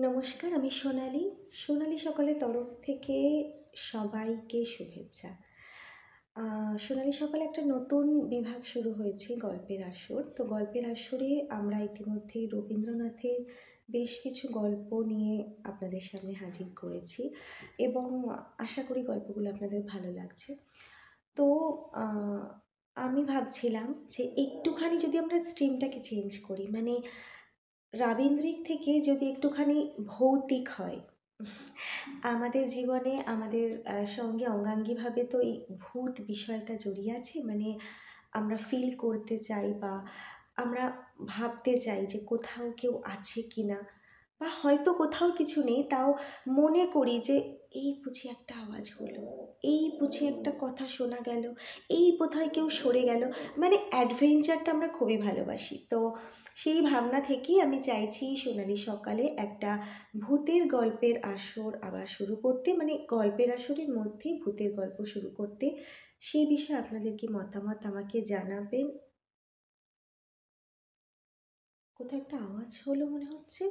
নমস্কার, আমি সোনালি। সোনালি সকালের তরফ থেকে সবাইকে শুভেচ্ছা। সোনালি সকালে একটা নতুন বিভাগ শুরু হয়েছে, গল্পের আসর। তো গল্পের আসরে আমরা ইতিমধ্যেই রবীন্দ্রনাথের বেশ কিছু গল্প নিয়ে আপনাদের সামনে হাজির করেছি এবং আশা করি গল্পগুলো আপনাদের ভালো লাগছে। তো আমি ভাবছিলাম যে একটুখানি যদি আমরা স্ট্রিমটাকে চেঞ্জ করি, মানে রাবীন্দ্রিক থেকে যদি একটুখানি ভৌতিক হয়। আমাদের জীবনে আমাদের সঙ্গে অঙ্গাঙ্গিভাবে তো এই ভূত বিষয়টা জড়িয়ে আছে। মানে আমরা ফিল করতে চাই বা আমরা ভাবতে চাই যে কোথাও কেউ আছে কিনা, বা হয়তো কোথাও কিছু নেই, তাও মনে করি যে এই বুঝি একটা আওয়াজ হলো, এই বুঝি একটা কথা শোনা গেল, এই বোধহয় কেউ সরে গেল। মানে অ্যাডভেঞ্চারটা আমরা খুবই ভালোবাসি। তো সেই ভাবনা থেকেই আমি চাইছি সোনালি সকালে একটা ভূতের গল্পের আসর আবার শুরু করতে, মানে গল্পের আসরের মধ্যেই ভূতের গল্প শুরু করতে। সেই বিষয়ে আপনাদের কি মতামত আমাকে জানাবেন। কোথাও একটা আওয়াজ হলো মনে হচ্ছে।